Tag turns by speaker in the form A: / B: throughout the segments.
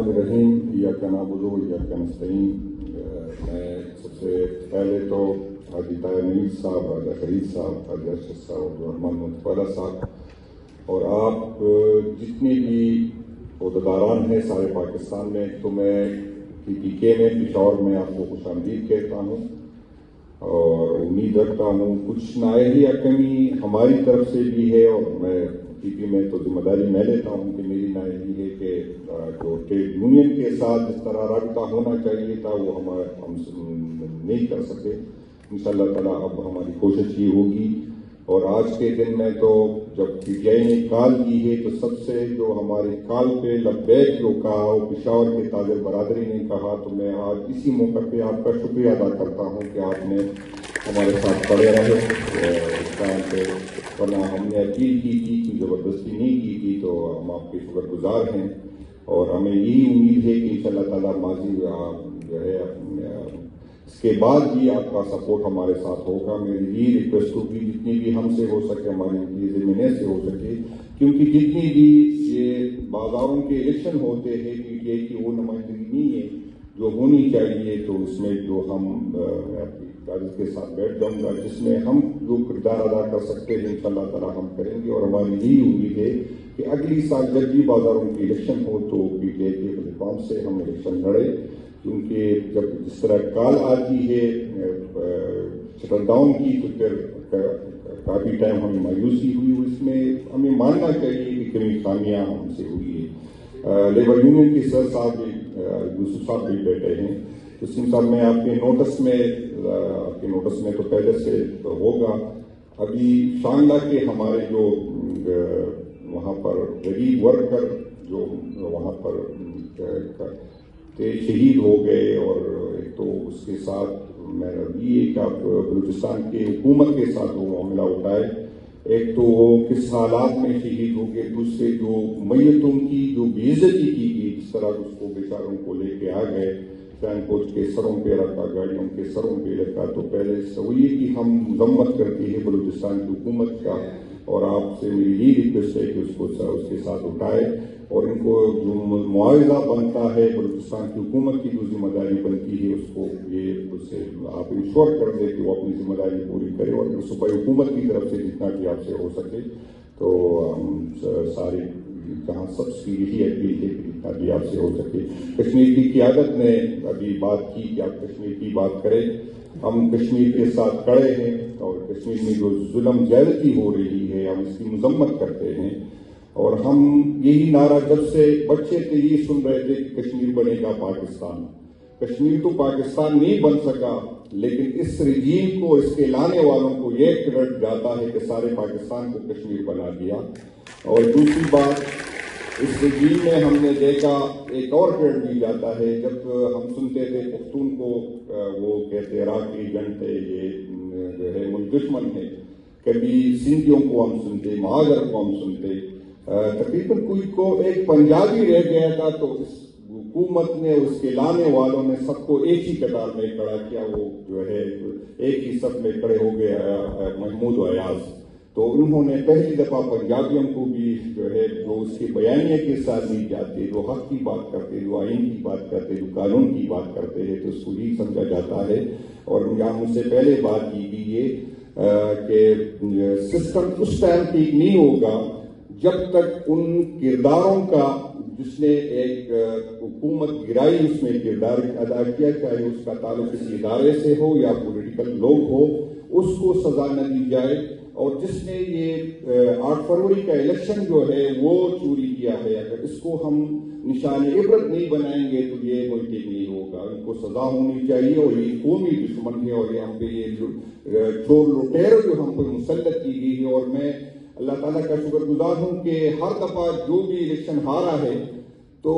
A: الرحیم ایاک نعبد و ایاک نستعین۔ میں سب سے پہلے تو حاجی طاہر نوید صاحب، راجہ فرید صاحب، حاجی ارشد صاحب، عبدالرحمان متوالا صاحب اور آپ جتنے بھی عہدیداران ہیں سارے پاکستان میں، تو میں PPK میں پشاور میں آپ کو خوش آمدید کہتا ہوں اور امید رکھتا ہوں کچھ نااہلیہ کمی ہماری طرف سے بھی ہے، اور میں PP میں تو ذمہ داری میں لیتا ہوں کہ میری نااہلی ہے کہ جو ٹریڈ یونین کے ساتھ جس طرح رابطہ ہونا چاہیے تھا وہ ہم نہیں کر سکے۔ انشاءاللہ تعالیٰ اب ہماری کوشش یہ ہوگی، اور آج کے دن میں تو جب PTI نے کال کی ہے تو سب سے جو ہمارے کال پہ لبیک جو کہا وہ پشاور کے تاجر برادری نے کہا، تو میں آج اسی موقع پہ آپ کا شکریہ ادا کرتا ہوں کہ آپ نے ہمارے ساتھ کھڑے رہے اس ٹائم پہ، ورنہ ہم نے اپیل کی تھی کہ زبردستی نہیں کی تھی، تو ہم آپ کے شکر گزار ہیں اور ہمیں یہی امید ہے کہ انشاءاللہ تعالیٰ ماضی جو ہے اس کے بعد بھی آپ کا سپورٹ ہمارے ساتھ ہوگا۔ میری یہ ریکویسٹ ہوگی جتنی بھی ہم سے ہو سکے، ہمارے ضمن سے ہو سکے، کیونکہ جتنی بھی یہ بازاروں کے الیکشن ہوتے ہیں PTI کی وہ نمائندگی نہیں ہے جو ہونی چاہیے، تو اس میں جو ہم قیادت کے ساتھ بیٹھ جاؤں گا، جس میں ہم جو کردار ادا کر سکتے ہیں انشاءاللہ تعالیٰ ہم کریں گے، اور ہماری یہی امید ہے کہ اگلی سال جب بھی بازاروں کی الیکشن ہو تو PTI کے پلیٹ فارم سے ہم الیکشن لڑیں، کیونکہ جب جس طرح کال آتی ہے شٹر ڈاؤن کی تو پھر کافی ٹائم ہمیں مایوسی ہوئی، اس میں ہمیں ماننا چاہیے کہ کئی خامیاں ہم سے ہوئی ہے۔ لیبر یونین کے سر صاحب بھی یوسف صاحب بھی بیٹھے ہیں، وسیم صاحب میں آپ کے نوٹس میں تو پہلے سے ہوگا، ابھی شانگلہ کے ہمارے جو وہاں پر غریب ورکر جو وہاں پر شہید ہو گئے، اور ایک تو اس کے ساتھ میں یہ کہ آپ بلوچستان کے حکومت کے ساتھ وہ معاملہ اٹھائے، ایک تو وہ کس حالات میں شہید ہو گئے، دوسرے جو میتوں کی جو بے عزتی کی گئی، جس طرح اس کو بیچاروں کو لے کے آ گئے، فین کوچ کے سروں پہ رکھا، گاڑیوں کے سروں پہ رکھا، تو پہلے سویے کی ہم مذمت کرتی ہے بلوچستان کی حکومت کا، اور آپ سے میری یہ ریکویسٹ ہے کہ اس کے ساتھ اٹھائے، اور ان کو جو معاوضہ بنتا ہے بلوچستان کی حکومت کی جو ذمہ داری بنتی ہے اس کو اس سے آپ انشور کر دیں کہ وہ اپنی ذمہ داری پوری کرے، اور صوبائی حکومت کی طرف سے جتنا بھی آپ سے ہو سکے تو ہم سارے جہاں سب کی یہی اپیل ہے کہ جتنا بھی آپ سے ہو سکے۔ کشمیر کی قیادت نے ابھی بات کی کہ آپ کشمیر کی بات کریں، ہم کشمیر کے ساتھ کھڑے ہیں، اور کشمیر میں جو ظلم زیادتی ہو رہی ہے ہم اس کی مذمت کرتے ہیں، اور ہم یہی نعرہ جب سے بچے تھے یہ سن رہے تھے کہ کشمیر بنے گا پاکستان۔ کشمیر تو پاکستان نہیں بن سکا، لیکن اس رجیم کو، اس کے لانے والوں کو یہ کریڈٹ جاتا ہے کہ سارے پاکستان کو کشمیر بنا دیا۔ اور دوسری بات، اس رجیم میں ہم نے دیکھا ایک اور کریڈٹ دی جاتا ہے، جب ہم سنتے تھے پختون کو وہ کہتے عراقی ایجنٹ ہے، یہ جو ہے ملک دشمن ہے، کبھی سندھیوں کو ہم سنتے، مہاجر کو ہم سنتے، تقریباً کوئی کو ایک پنجابی رہ گیا تھا تو اس حکومت نے، اس کے لانے والوں نے سب کو ایک ہی قطار میں کھڑا کیا، وہ جو ہے ایک ہی صف میں کھڑے ہو گئے محمود ایاز، تو انہوں نے پہلی دفعہ پنجابیوں کو بھی جو ہے جو اس کے بیانیے کے ساتھ نہیں جاتے، جو حق کی بات کرتے، جو آئین کی بات کرتے، جو قانون کی بات کرتے ہیں، تو اس کو ہی سمجھا جاتا ہے۔ اور یہاں مجھ سے پہلے بات کی گئی ہے کہ سسٹم اس ٹائم ٹھیک نہیں ہوگا جب تک ان کرداروں کا جس نے ایک حکومت گرائی اس میں کردار ادا کیا، چاہے اس کا تعلق کسی ادارے سے ہو یا پولیٹیکل لوگ ہو، اس کو سزا نہ دی جائے، اور جس نے یہ 8 فروری کا الیکشن جو ہے وہ چوری کیا ہے، اگر اس کو ہم نشان عبرت نہیں بنائیں گے تو یہ کوئی ٹھیک نہیں ہوگا، ان کو سزا ہونی چاہیے، اور یہ قومی دشمن ہے، اور یہ ہم پہ یہ چور لٹیر جو ہم پہ مسلط کی گئی ہے۔ اور میں اللہ تعالیٰ کا شکر گزار ہوں کہ ہر دفعہ جو بھی الیکشن ہارا ہے تو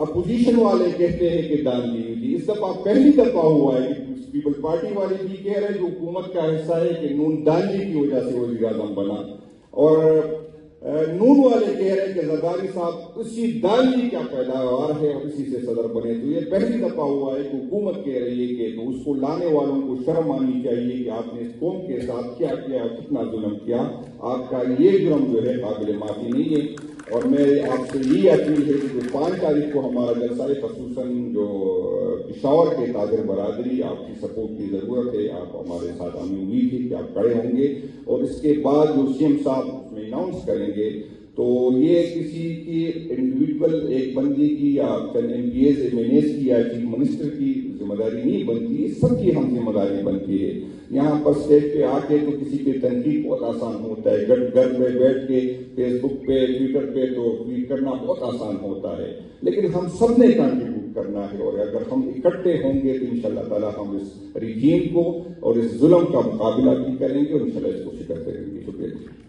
A: اپوزیشن والے کہتے ہیں کہ دان دی ہوئی، اس دفعہ پہلی دفعہ ہوا ہے کہ پیپل پارٹی والے بھی کہہ رہے ہیں جو حکومت کا حصہ ہے کہ نون دانجی کی وجہ سے وزیر اعظم بنا، اور نون والے کہہ رہے ہیں کہ زرداری صاحب اسی دانجی کا پیداوار ہے اور اسی سے صدر بنے، تو یہ پہلی دفعہ ہوا ہے کہ حکومت کہہ رہی ہے کہ تو اس کو لانے والوں کو شرم آنی چاہیے کہ آپ نے اس قوم کے ساتھ کیا کیا، کتنا ظلم کیا، آپ کا یہ جرم جو ہے قابل معافی نہیں ہے۔ اور میں آپ سے یہ اپیل ہے کہ 5 تاریخ کو ہمارا جلسہ ہے، خصوصاً جو پشاور کے تاجر برادری، آپ کی سپورٹ کی ضرورت ہے، آپ ہمارے ساتھ، ہمیں امید ہے کہ آپ کھڑے ہوں گے، اور اس کے بعد جو سی ایم صاحب اس میں اناؤنس کریں گے تو یہ کسی کی انڈیویجول ایک بندے کی یا چند MPAs MNAs کی یا چیف منسٹر کی ذمہ داری نہیں بنتی، سب کی ہم ذمہ داری بنتی ہے۔ یہاں پر اسٹیج پہ آ کے تو کسی پہ تنقید بہت آسان ہوتا ہے، گھر پہ بیٹھ کے فیس بک پہ ٹویٹر پہ تو ٹویٹ کرنا بہت آسان ہوتا ہے، لیکن ہم سب نے کنٹریبیوٹ کرنا ہے، اور اگر ہم اکٹھے ہوں گے تو انشاءاللہ تعالیٰ ہم اس رجیم کو اور اس ظلم کا مقابلہ بھی کریں گے اور انشاءاللہ اس کو شکست دیں گے۔ شکریہ۔